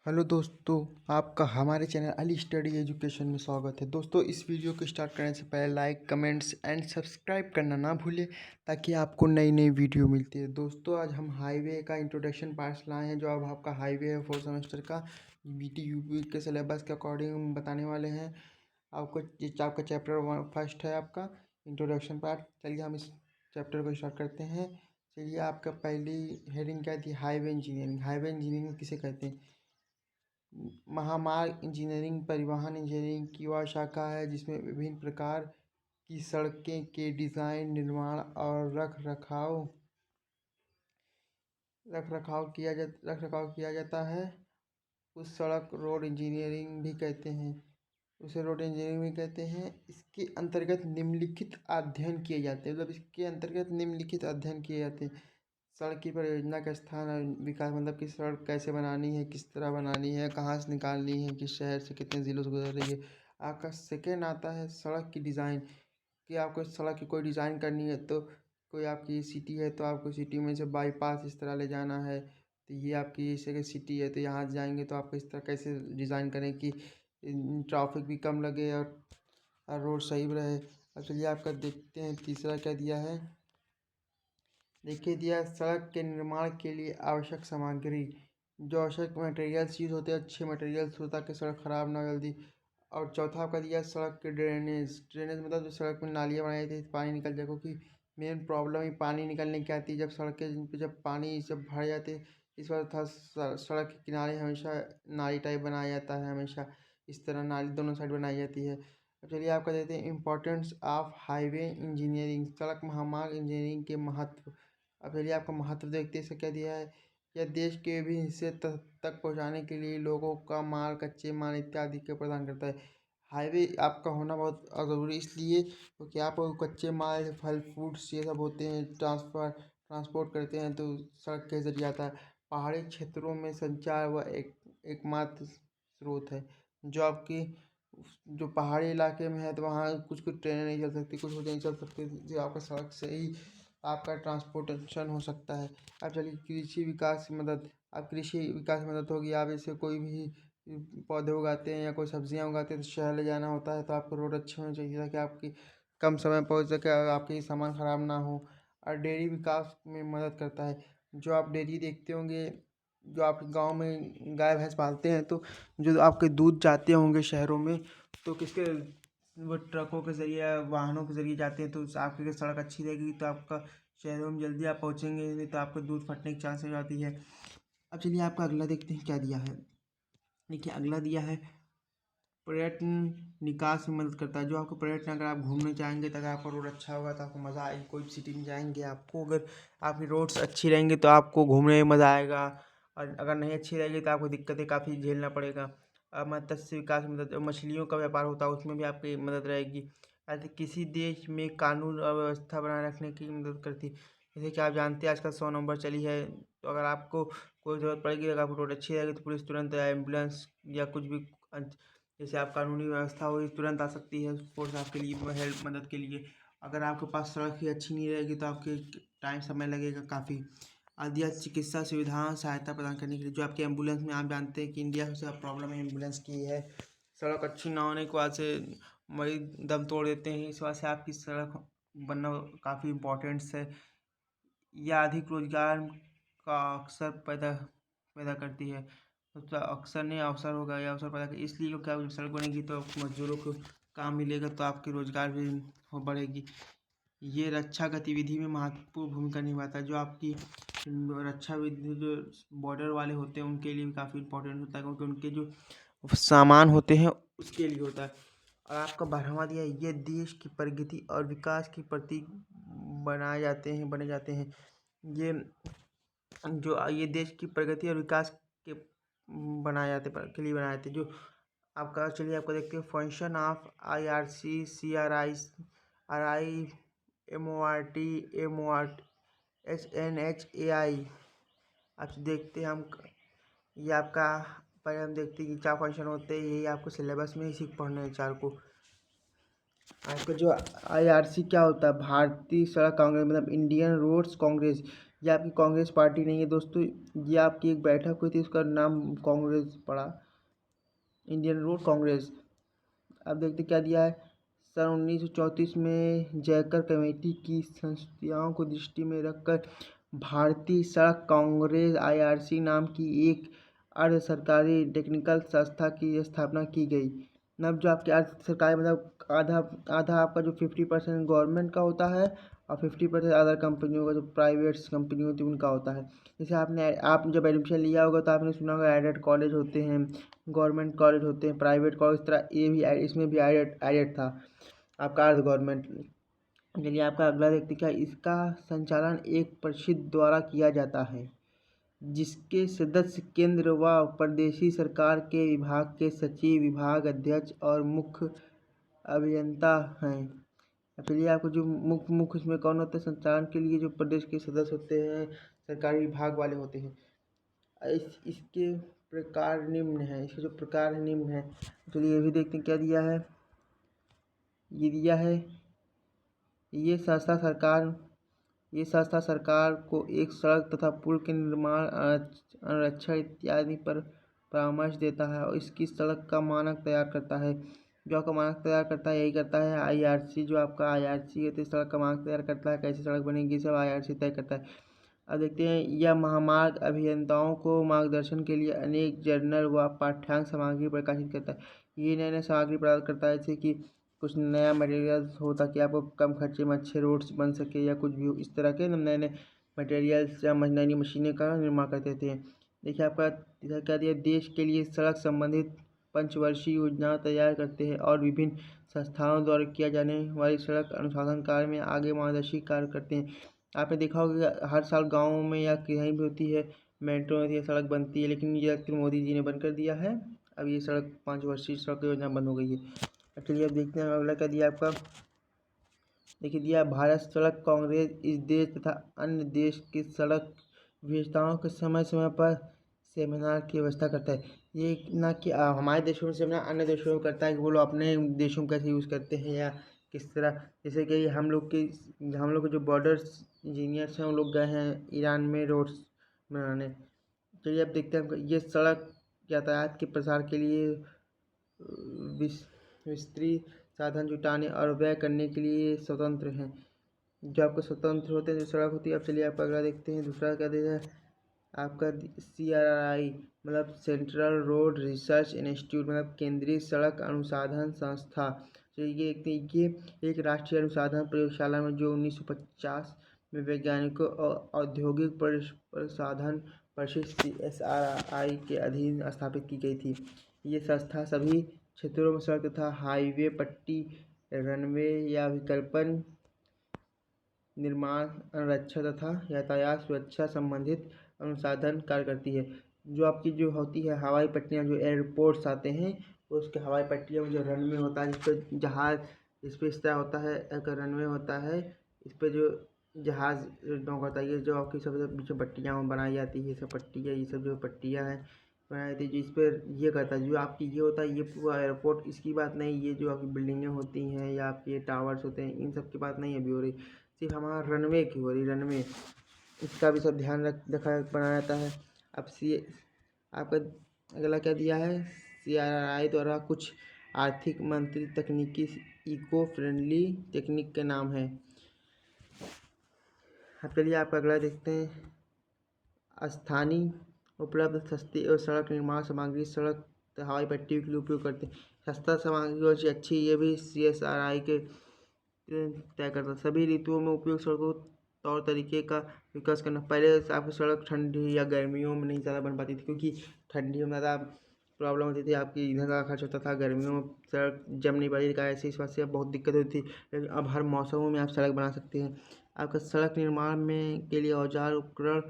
Hello दोस्तों, आपका हमारे चैनल अली स्टडी एजुकेशन में स्वागत है। दोस्तों, इस वीडियो को स्टार्ट करने से पहले लाइक, कमेंट्स एंड सब्सक्राइब करना ना भूलें ताकि आपको नई नई वीडियो मिलती है। दोस्तों, आज हम हाईवे का इंट्रोडक्शन पार्ट्स लाए हैं जो अब आपका हाईवे है 4 सेमेस्टर का बीटी यूपी के सिलेबस के अकॉर्डिंग हम बताने वाले हैं आपको। ये आपका चैप्टर फर्स्ट है, आपका इंट्रोडक्शन पार्ट। चलिए हम इस चैप्टर को स्टार्ट करते हैं। चलिए, आपका पहली हेडिंग क्या थी? Highway engineering. हाईवे इंजीनियरिंग किसे कहते हैं? महामार्ग इंजीनियरिंग परिवहन इंजीनियरिंग की वह शाखा है जिसमें विभिन्न प्रकार की सड़कें के डिज़ाइन, निर्माण और रख रखाव किया जाता है। उस सड़क रोड इंजीनियरिंग भी कहते हैं उसे रोड इंजीनियरिंग भी कहते हैं। इसके अंतर्गत निम्नलिखित अध्ययन किए जाते हैं, मतलब इसके अंतर्गत निम्नलिखित अध्ययन किए जाते हैं। सड़क की परियोजना का स्थान और विकास, मतलब कि सड़क कैसे बनानी है, किस तरह बनानी है, कहाँ से निकालनी है, किस शहर से कितने ज़िलों से गुजर रही है। आपका सेकेंड आता है सड़क की डिज़ाइन, कि आपको सड़क की कोई डिज़ाइन करनी है। तो कोई आपकी सिटी है तो आपको सिटी में से बाईपास इस तरह ले जाना है, तो ये आपकी जैसे सिटी है तो यहाँ से जाएंगे तो आपको इस तरह कैसे डिज़ाइन करें कि ट्रैफिक भी कम लगे और रोड सही रहे। अब चलिए आपका देखते हैं तीसरा क्या दिया है। देखिए दिया, सड़क के निर्माण के लिए आवश्यक सामग्री। जो आवश्यक मटेरियल्स यूज होते हैं, अच्छे मटेरियल्स हो ताकि सड़क ख़राब ना हो जल्दी। और चौथा आपका दिया सड़क के ड्रेनेज। ड्रेनेज मतलब जो सड़क में नालियाँ बनाई थी पानी निकल जाए, क्योंकि मेन प्रॉब्लम ही पानी निकलने की आती है जब सड़कें जिन पे जब पानी जब भर जाते हैं। इस बार था सड़क के किनारे हमेशा नाली टाइप बनाया जाता है, हमेशा इस तरह नाली दोनों साइड बनाई जाती है। अब चलिए आपका देते हैं इम्पोर्टेंस ऑफ हाईवे इंजीनियरिंग, सड़क महामार्ग इंजीनियरिंग के महत्व। अब चलिए आपका महत्व देखते हैं इसका क्या दिया है। यह देश के विभिन्न हिस्से तक पहुंचाने के लिए लोगों का माल, कच्चे माल इत्यादि के प्रदान करता है। हाईवे आपका होना बहुत ज़रूरी इसलिए क्योंकि आप कच्चे माल, फल, फ्रूट्स ये सब होते हैं, ट्रांसपोर्ट करते हैं तो सड़क के जरिए आता है। पहाड़ी क्षेत्रों में संचार व एकमात्र स्रोत है। जो आपकी जो पहाड़ी इलाके में है तो वहाँ कुछ कुछ ट्रेनें नहीं चल सकती, कुछ नहीं चल सकती, जो आपका सड़क से ही आपका ट्रांसपोर्टेशन हो सकता है। अब चलिए कृषि विकास की मदद। अब कृषि विकास की मदद होगी, आप जैसे कोई भी पौधे उगाते हैं या कोई सब्जियां उगाते हैं तो शहर ले जाना होता है, तो आपको रोड अच्छे होने चाहिए ताकि आपकी कम समय पहुंच सके और आपके सामान ख़राब ना हो। और डेयरी विकास में मदद करता है। जो आप डेयरी देखते होंगे, जो आप गांव में गाय भैंस पालते हैं तो जो आपके दूध जाते होंगे शहरों में, तो किसके वो ट्रकों के ज़रिए, वाहनों के ज़रिए जाते हैं। तो आपकी सड़क अच्छी रहेगी तो आपका शहरों में जल्दी आप पहुँचेंगे, नहीं तो आपको दूध फटने की चांस हो जाती है। अब चलिए आपका अगला देखते हैं क्या दिया है। देखिए अगला दिया है पर्यटन निकास में मदद करता है। जो आपको पर्यटन, अगर आप घूमने जाएंगे तो अगर आपका रोड अच्छा होगा तो आपको मज़ा आएगी। कोई भी सिटी में जाएंगे, आपको अगर आपकी रोड्स अच्छी रहेंगी तो आपको घूमने में मज़ा आएगा, और अगर नहीं अच्छी रहेगी तो आपको दिक्कतें काफ़ी झेलना पड़ेगा। मत्स्य विकास में मदद, मछलियों का व्यापार होता है उसमें भी आपकी मदद रहेगी। ऐसे किसी देश में कानून और व्यवस्था बनाए रखने की मदद करती है। जैसे कि आप जानते हैं आजकल 100 नंबर चली है, तो अगर आपको कोई ज़रूरत पड़ेगी, अगर आपकी रोड अच्छी रहेगी तो पुलिस तुरंत या एम्बुलेंस या कुछ भी जैसे आप कानूनी व्यवस्था हुई तुरंत आ सकती है फोर्स आपके लिए, हेल्प मदद के लिए। अगर आपके पास सड़क ही अच्छी नहीं रहेगी तो आपके टाइम समय लगेगा काफ़ी। आदि चिकित्सा सुविधाओं सहायता प्रदान करने के लिए, जो आपके एम्बुलेंस में आप जानते हैं कि इंडिया में सबसे प्रॉब्लम है एम्बुलेंस की है। सड़क अच्छी ना होने की वजह से मरीज दम तोड़ देते हैं, इस वजह से आपकी सड़क बनना काफ़ी इम्पोर्टेंट्स है। यह अधिक रोजगार का अवसर पैदा पैदा करती है। तो अक्सर नहीं अवसर होगा या अवसर पैदा कर, इसलिए क्योंकि आप सड़क बनेगी तो मजदूरों को काम मिलेगा तो आपकी रोजगार भी बढ़ेगी। ये रक्षा गतिविधि में महत्वपूर्ण भूमिका निभाता है। जो आपकी रक्षा विधि जो बॉर्डर वाले होते हैं उनके लिए भी काफ़ी इंपॉर्टेंट होता है, क्योंकि उनके जो सामान होते हैं उसके लिए होता है। और आपका 12वां दिया, ये देश की प्रगति और विकास की प्रतीक बने जाते हैं। ये ये देश की प्रगति और विकास के बनाए जाते के लिए बनाए थे। जो आपका चलिए आपको देखते हैं function of IRC, CRI, MORT, SNHAI। आप देखते हैं हम, ये आपका पहले हम देखते हैं कि क्या फंक्शन होते हैं, यही आपको सिलेबस में ही सीख पढ़ने हैं चार को। आपका जो IRC क्या होता है, भारतीय सड़क कांग्रेस, मतलब इंडियन रोड्स कांग्रेस। ये आपकी कांग्रेस पार्टी नहीं है दोस्तों, ये आपकी एक बैठक हुई थी, उसका नाम कांग्रेस पड़ा, इंडियन रोड कांग्रेस। अब देखते क्या दिया है। सन 1934 में जयकर कमेटी की संस्थाओं को दृष्टि में रखकर भारतीय सड़क कांग्रेस IRC नाम की एक अर्ध सरकारी टेक्निकल संस्था की स्थापना की गई। मतलब जो आपके अर्ध सरकारी मतलब आधा आधा आपका जो 50% गवर्नमेंट का होता है और 50% अदर कंपनियों का, जो प्राइवेट कंपनी होती है उनका होता है। जैसे आप जब एडमिशन लिया होगा तो आपने सुना होगा एडेड कॉलेज होते हैं, गवर्नमेंट कॉलेज होते हैं, प्राइवेट कॉलेज, इस तरह ये भी इसमें भी एडेड एडेड था आपका अर्ध गवर्नमेंट। चलिए आपका अगला देखते क्या, इसका संचालन एक परिषद द्वारा किया जाता है जिसके सदस्य केंद्र व प्रदेशी सरकार के विभाग के सचिव, विभाग अध्यक्ष और मुख्य अभियंता हैं। चलिए आपको जो मुख्य मुख्य इसमें कौन होता है संचालन के लिए, जो प्रदेश के सदस्य होते हैं, सरकारी विभाग वाले होते हैं। इसके प्रकार निम्न है, इसके जो प्रकार निम्न है, चलिए ये भी देखते हैं क्या दिया है। ये दिया है, ये संस्था सरकार को एक सड़क तथा पुल के निर्माण, आरक्षण इत्यादि पर परामर्श देता है और इसकी सड़क का मानक तैयार करता है। जो आपका मानक तैयार करता है यही करता है IRC। जो आपका IRC है तो सड़क का मानक तैयार करता है, कैसी सड़क बनेगी सब IRC तय करता है। अब देखते हैं, यह महामार्ग अभियंताओं को मार्गदर्शन के लिए अनेक जर्नल व पाठ्यांक सामग्री प्रकाशित करता है। ये नए नए सामग्री प्रदान करता है, जैसे कि कुछ नया मटेरियल्स हो ताकि आपको कम खर्चे में अच्छे रोड्स बन सके, या कुछ भी हो इस तरह के नए नए मटेरियल्स या नई नई मशीनें का निर्माण करते थे। देखिए आपका इधर क्या दिया, देश के लिए सड़क संबंधित पंचवर्षीय योजना तैयार करते हैं और विभिन्न संस्थाओं द्वारा किया जाने वाली सड़क अनुसंधान कार्य में आगे मार्गदर्शी कार्य करते हैं। आपने देखा होगा कि हर साल गाँव में या कहीं भी होती है, मेट्रो होती है, सड़क बनती है, लेकिन ये मोदी जी ने बंद कर दिया है। अब ये सड़क 5 वर्षीय सड़क योजना बंद हो गई है। चलिए अब देखते हैं अगला क्या दिया आपका। देखिए दिया, भारत सड़क कांग्रेस इस देश तथा अन्य देश की सड़क विशेषताओं के समय समय पर सेमिनार की व्यवस्था करता है। ये ना कि हमारे देशों में सेमिनार अन्य देशों में करता है कि वो लोग अपने देशों में कैसे यूज़ करते हैं या किस तरह। जैसे कि हम लोग के जो बॉर्डर्स इंजीनियर्स हैं वो लोग गए हैं ईरान में रोड्स बनाने। चलिए अब देखते हैं ये सड़क यातायात के प्रसार के लिए विस्तृत साधन जुटाने और व्यय करने के लिए स्वतंत्र हैं। जो आपको स्वतंत्र होते हैं जो सड़क होती है। अब चलिए आप अगला देखते हैं, दूसरा क्या देता है आपका CRI, मतलब सेंट्रल रोड रिसर्च इंस्टीट्यूट, मतलब केंद्रीय सड़क अनुसंधान संस्था। तो ये एक राष्ट्रीय अनुसंधान प्रयोगशाला में जो 1950 में वैज्ञानिकों और औद्योगिक प्रसाधन परिषद CSRI के अधीन स्थापित की गई थी। ये संस्था सभी क्षेत्रों में सड़क तथा हाईवे पट्टी, रनवे या विकल्पन निर्माण, आरक्षण तथा यातायात सुरक्षा संबंधित अनुसंधान कार्य करती है। जो आपकी जो होती है हवाई पट्टियाँ, जो एयरपोर्ट्स आते हैं उसके हवाई पट्टियों में जो रनवे होता है, जिस पर जहाज़ इस पर इस तरह होता है, एक रनवे होता है, इस पर जो जहाज़ होता है, ये जो आपकी सब पीछे पट्टियाँ बनाई जाती है, ये सब पट्टियाँ, ये सब जो पट्टियाँ हैं बनाई जाती है, जो इस पर ये करता है, जो आपकी ये होता है, ये पूरा एयरपोर्ट, इसकी बात नहीं, ये जो आपकी बिल्डिंगें होती हैं या आपके टावर्स होते हैं, इन सब की बात नहीं अभी हो रही, सिर्फ हमारा रनवे की हो रही, रनवे, इसका भी सब ध्यान रखा बनाया जाता है। अब आपका अगला क्या दिया है, CRI द्वारा कुछ आर्थिक मंत्री तकनीकी इको फ्रेंडली टेक्निक के नाम है। अब चलिए आप अगला देखते हैं, स्थानीय उपलब्ध सस्ती और सड़क निर्माण सामग्री सड़क हवाई पट्टी के लिए उपयोग करते हैं। सस्ता सामग्री और अच्छी, ये भी CSRI के तय करता है। सभी ऋतुओं में उपयोग सड़कों तौर तरीके का विकास करना। पहले आपकी सड़क ठंडी या गर्मियों में नहीं ज़्यादा बन पाती थी, क्योंकि ठंडी में ज़्यादा प्रॉब्लम होती थी, आपकी ईंधन का खर्च होता था, गर्मियों में सड़क जम नहीं पाती थी, ऐसी इस बात से बहुत दिक्कत होती थी। लेकिन अब हर मौसमों में आप सड़क बना सकते हैं। आपका सड़क निर्माण में के लिए औजार उपकरण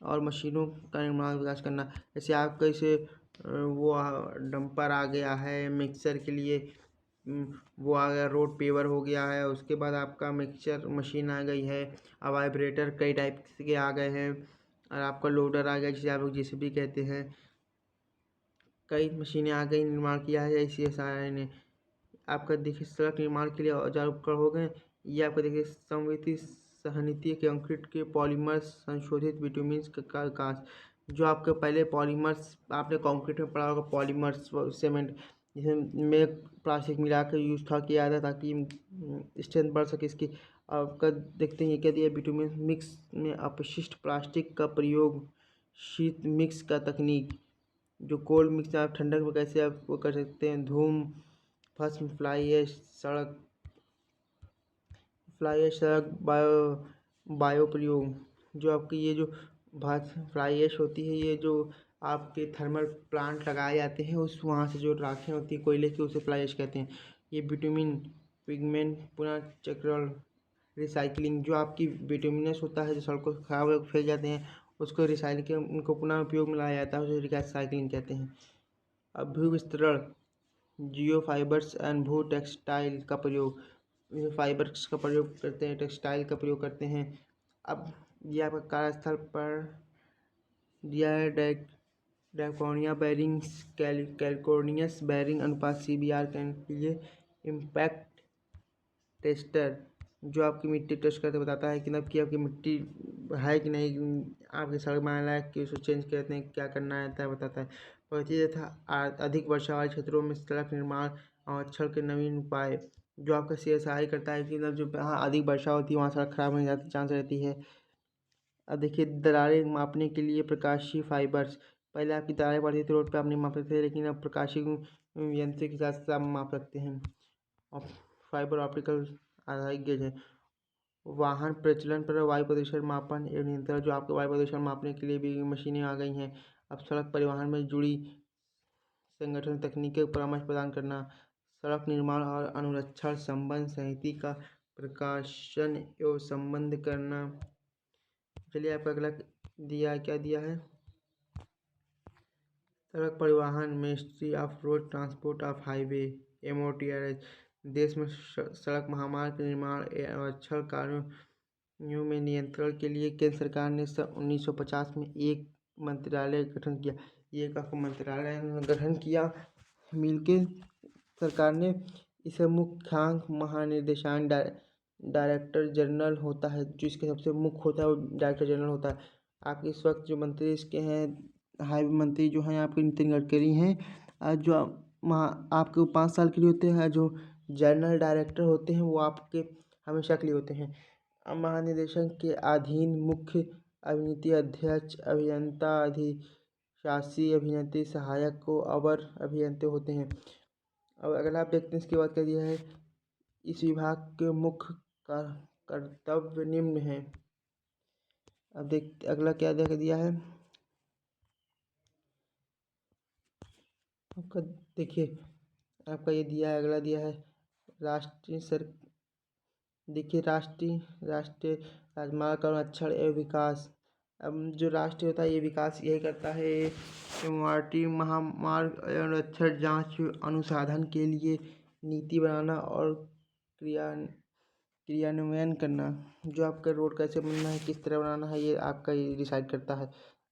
और मशीनों का निर्माण विकास करना। जैसे आपका इसे वो डंपर आ गया है मिक्सर के लिए, वो आ गया, रोड पेवर हो गया है, उसके बाद आपका मिक्सचर मशीन आ गई है, अब वाइब्रेटर कई टाइप के आ गए हैं, और आपका लोडर आ गया जिसे आप लोग JCB कहते हैं। कई मशीनें आ गई, निर्माण किया है CSRI ने। आपका देखिए सड़क निर्माण के लिए औजार उपकरण हो गए। ये आपका देखिए सहनीय कंक्रीट के पॉलीमर्स संशोधित बिटुमिन्स का विकास। जो आपके पहले पॉलीमर्स आपने कंक्रीट में पढ़ा होगा, पॉलीमर्स सीमेंट जिसमें प्लास्टिक मिला कर यूज था किया जाता ताकि स्ट्रेंथ बढ़ सके इसकी। आपका देखते हैं क्या दिया, बिटुमिन मिक्स में अपशिष्ट प्लास्टिक का प्रयोग, शीत मिक्स का तकनीक। जो कोल्ड मिक्स आप ठंडक में कैसे आप वो कर सकते हैं, धूम फर्स्ट फ्लाई ऐश सड़क, फ्लाई ऐश सड़क बायो प्रयोग। जो आपकी ये जो फ्लाई ऐश होती है, ये जो आपके थर्मल प्लांट लगाए जाते हैं उस वहाँ से जो राखें होती है कोयले की, उसे फ्लाई ऐश कहते हैं। ये बिटुमिन पिगमेंट पुनः चक्रण रिसाइकलिंग। जो आपकी बिटुमिनस होता है जो सड़कों से खराब होकर फैल जाते हैं उसको रिसाइकिल के उनको पुनः उपयोग में लाया जाता है, उसे रिसाइकलिंग कहते हैं। अब भू विस्तरण, जियो फाइबर्स एंड भू टेक्सटाइल का प्रयोग। फाइबर्स का प्रयोग करते हैं, टेक्सटाइल का प्रयोग करते हैं। अब यह आपका कार्यस्थल पर दिया है डायकोनिया बैरिंग्स कैलिफोर्नियस बैरिंग अनुपात CBR के लिए इम्पैक्ट टेस्टर। जो आपकी मिट्टी टेस्ट करके बताता है कि आपकी मिट्टी है कि नहीं, आपकी सड़क बनाने लायक कि उसको चेंज करते हैं, क्या करना है बताता है। पहुँची तथा अधिक वर्षा वाले क्षेत्रों में सड़क निर्माण और अक्षर के नवीन उपाय। जो आपका CSI करता है कि जो अधिक वर्षा होती है वहाँ सड़क खराब होने की चांस रहती है। अब देखिए दरारें मापने के लिए प्रकाशीय फाइबर्स। पहले आपकी दरारें पड़ती थी रोड पे आप नहीं माप सकते थे, लेकिन अब प्रकाशीय यंत्र के साथ आप माप सकते हैं। और फाइबर ऑप्टिकल आधारित गेज है। वाहन प्रचलन पर वायु प्रदूषण मापन एवं नियंत्रण। जो आपके वायु प्रदूषण मापने के लिए भी मशीनें आ गई हैं। अब सड़क परिवहन में जुड़ी संगठन तकनीकी परामर्श प्रदान करना। सड़क निर्माण और अनुरक्षण संबंध समिति का प्रकाशन एवं संबंध करना। चलिए आपका अगला दिया क्या दिया है, सड़क परिवहन ministry of road transport of highway MOTRH। देश में सड़क महामार्ग के निर्माण एवं आरक्षण कार्यों में नियंत्रण के लिए केंद्र सरकार ने 1950 में एक मंत्रालय गठन किया। ये एक मंत्रालय गठन किया मिलके सरकार ने। इसे मुख्यांक महानिदेशालय डायरेक्टर जनरल होता है, जो इसके सबसे मुख्य होता है वो डायरेक्टर जनरल होता है। आपके इस वक्त जो मंत्री इसके हैं, हाईवे मंत्री जो हैं आपके नितिन गडकरी हैं। जो आपके 5 साल के लिए होते हैं। जो जनरल डायरेक्टर होते हैं वो आपके हमेशा के लिए होते हैं। महानिदेशक के अधीन मुख्य अभिनीति अध्यक्ष, अभियंता, अधिशासी अभियंता, सहायक को अवर अभियंता होते हैं। अब अगला आप देखते हैं इसके बाद क्या दिया है, इस विभाग के मुख्य कर्तव्य निम्न है। अब देख अगला क्या दिया है आपका, देखिए आपका ये दिया है, अगला दिया है देखिए राष्ट्रीय राजमार्ग का संरक्षण एवं विकास। अब जो राष्ट्रीय होता है ये विकास यही करता है। MRT महामार्ग संरक्षण जांच अनुसंधान के लिए नीति बनाना और क्रियान्वयन करना। जो आपका रोड कैसे बनना है, किस तरह बनाना है, ये आपका ये डिसाइड करता है।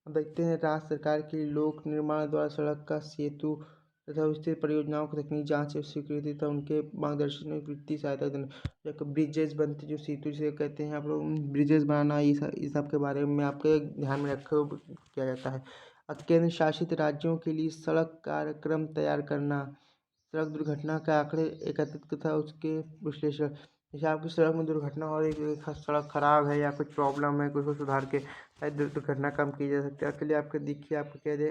अब देखते हैं राज्य सरकार की लोक निर्माण द्वारा सड़क का सेतु तथा विस्तृत परियोजनाओं की तकनीक जांच और स्वीकृति तथा उनके मार्गदर्शन में वित्तीय सहायता देना। जब ब्रिजेज बनते जो सेतु से कहते हैं आप लोग, ब्रिजेज बनाना इस सब के बारे में आपके ध्यान में रखो किया जाता है। केंद्र शासित राज्यों के लिए सड़क कार्यक्रम तैयार करना, सड़क दुर्घटना के आंकड़े एकत्रित तथा उसके विश्लेषण। जैसे आपकी सड़क में दुर्घटना हो रही है, सड़क खराब है या कुछ प्रॉब्लम है, कुछ को सुधार के दुर्घटना कम की जा सकती है। उसके लिए आपके देखिए आपको कह दे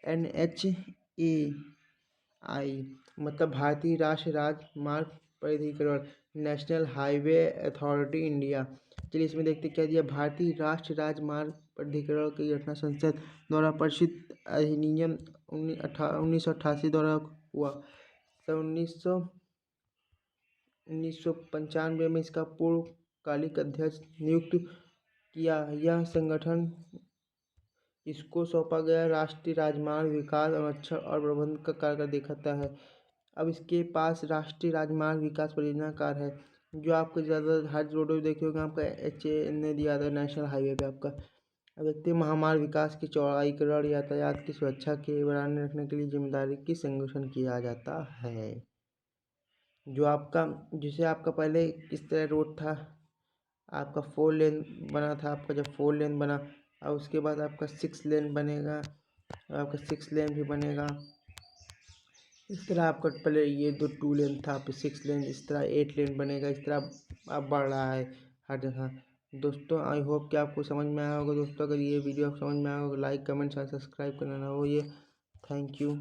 NHAI मतलब भारतीय राष्ट्रीय राजमार्ग प्राधिकरण, नेशनल हाईवे अथॉरिटी इंडिया। चलिए इसमें देखते क्या दिया, भारतीय राष्ट्रीय राजमार्ग प्राधिकरण की घटना संसद द्वारा परिषद अधिनियम 1988 द्वारा हुआ। 1995 में इसका पूर्णकालिक अध्यक्ष नियुक्त किया। यह संगठन इसको सौंपा गया राष्ट्रीय राजमार्ग विकास संरक्षण और प्रबंधन का कार्य देखता है। अब इसके पास राष्ट्रीय राजमार्ग विकास परियोजना कार्य है। जो आपको ज़्यादा हर रोडों में देखे होंगे आपका HA ने दिया था नेशनल हाईवे पे आपका। अब देखते हैं महामार्ग विकास की चौड़ाईकरण यातायात की सुरक्षा के बनाए रखने के लिए जिम्मेदारी की संगठन किया जाता है। जो आपका जैसे आपका पहले किस तरह रोड था, आपका 4 लेन बना था, आपका जब 4 लेन बना और उसके बाद आपका 6 लेन बनेगा, आपका 6 लेन भी बनेगा। इस तरह आपका पहले ये 2 लेन था, फिर 6 लेन, इस तरह 8 लेन बनेगा। इस तरह अब बढ़ रहा है हर जगह। दोस्तों आई होप कि आपको समझ में आया होगा। दोस्तों अगर ये वीडियो आपको समझ में आया होगा, लाइक कमेंट और सब्सक्राइब करना ना भूलिए। Thank you.